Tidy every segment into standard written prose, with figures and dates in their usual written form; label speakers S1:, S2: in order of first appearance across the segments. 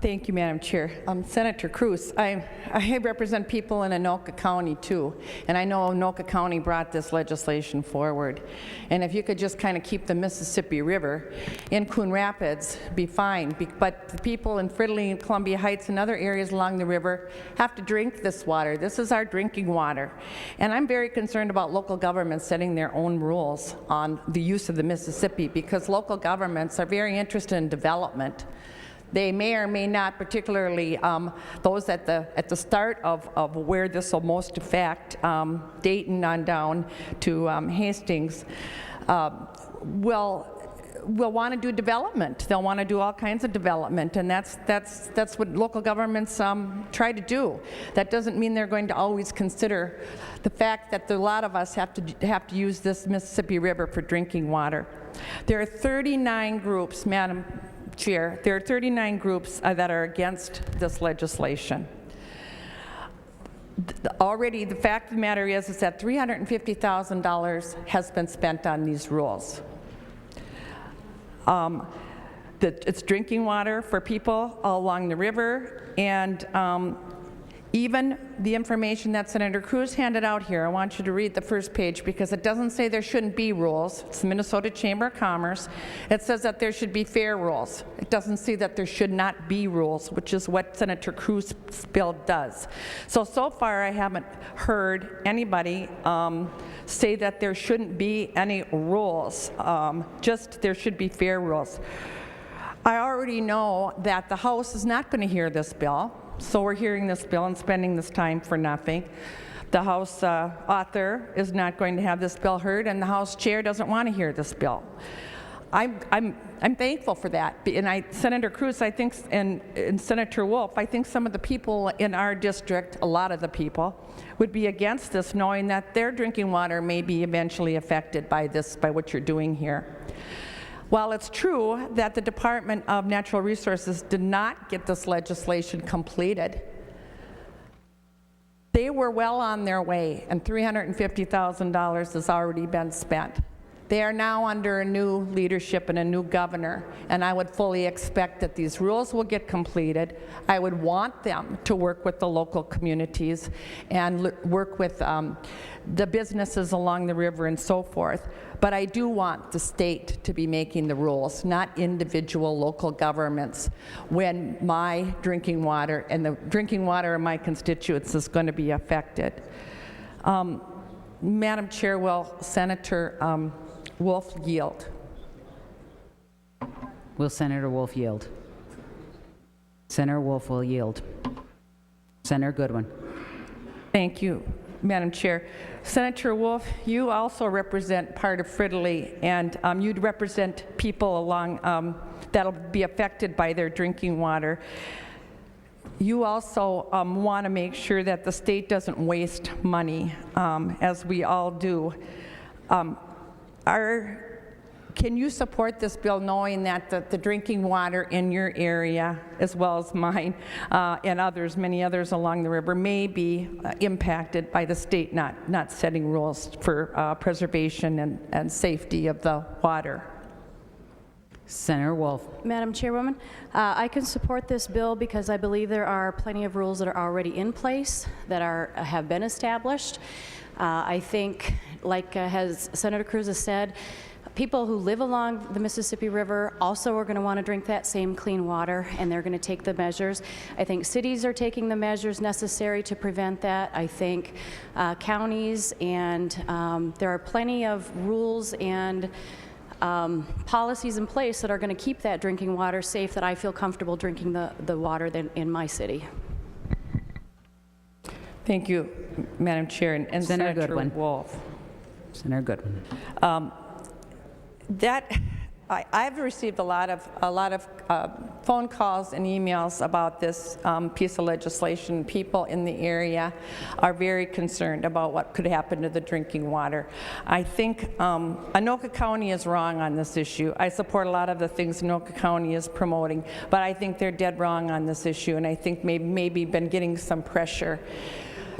S1: Thank you, Madam Chair. Senator Cruz, I represent people in Anoka County too, and I know Anoka County brought this legislation forward. And if you could just kind of keep the Mississippi River in Coon Rapids, be fine. But the people in Fridley and Columbia Heights and other areas along the river have to drink this water. This is our drinking water. And I'm very concerned about local governments setting their own rules on the use of the Mississippi, because local governments are very interested in development. They may or may not, particularly those at the start of where this will most affect, Dayton on down to Hastings, will want to do development. They'll want to do all kinds of development, and that's what local governments try to do. That doesn't mean they're going to always consider the fact that a lot of us have to use this Mississippi River for drinking water. There are 39 groups, Madam Chair, there are 39 groups that are against this legislation. Already, the fact of the matter is that $350,000 has been spent on these rules. It's drinking water for people along the river, and even the information that Senator Cruz handed out here, I want you to read the first page, because it doesn't say there shouldn't be rules. It's the Minnesota Chamber of Commerce. It says that there should be fair rules. It doesn't say that there should not be rules, which is what Senator Cruz's bill does. So far I haven't heard anybody say that there shouldn't be any rules, just there should be fair rules. I already know that the House is not going to hear this bill. So we're hearing this bill and spending this time for nothing. The House author is not going to have this bill heard, and the House chair doesn't want to hear this bill. I'm thankful for that. And Senator Cruz, I think, and Senator Wolf, I think some of the people in our district, a lot of the people, would be against this, knowing that their drinking water may be eventually affected by this, by what you're doing here. While it's true that the Department of Natural Resources did not get this legislation completed, they were well on their way, and $350,000 has already been spent. They are now under a new leadership and a new governor, and I would fully expect that these rules will get completed. I would want them to work with the local communities and work with the businesses along the river and so forth. But I do want the state to be making the rules, not individual local governments, when my drinking water and the drinking water of my constituents is going to be affected. Madam Chair, will Senator Wolf yield?
S2: Will Senator Wolf yield? Senator Wolf will yield. Senator Goodwin.
S1: Thank you, Madam Chair. Senator Wolf, you also represent part of Fridley, and you'd represent people along that'll be affected by their drinking water. You also want to make sure that the state doesn't waste money, as we all do. Can you support this bill, knowing that the drinking water in your area, as well as mine and others, many others along the river, may be impacted by the state not setting rules for preservation and safety of the water?
S2: Senator Wolf.
S3: Madam Chairwoman, I can support this bill because I believe there are plenty of rules that are already in place that have been established. I think, like as Senator Cruz has said, people who live along the Mississippi River also are going to want to drink that same clean water, and they're going to take the measures. I think cities are taking the measures necessary to prevent that. I think counties, and there are plenty of rules and policies in place that are going to keep that drinking water safe, that I feel comfortable drinking the water in my city.
S1: Thank you, Madam Chair, and Senator Goodwin. Wolf.
S2: Senator Goodwin.
S1: I've received a lot of phone calls and emails about this piece of legislation. People in the area are very concerned about what could happen to the drinking water. I think Anoka County is wrong on this issue. I support a lot of the things Anoka County is promoting, but I think they're dead wrong on this issue, and I think maybe been getting some pressure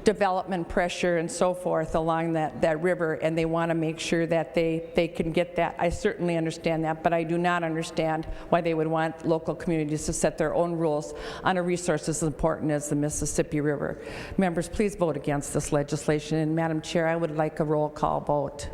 S1: development pressure and so forth along that river, and they want to make sure that they can get that. I certainly understand that, but I do not understand why they would want local communities to set their own rules on a resource as important as the Mississippi River. Members, please vote against this legislation, and Madam Chair, I would like a roll call vote.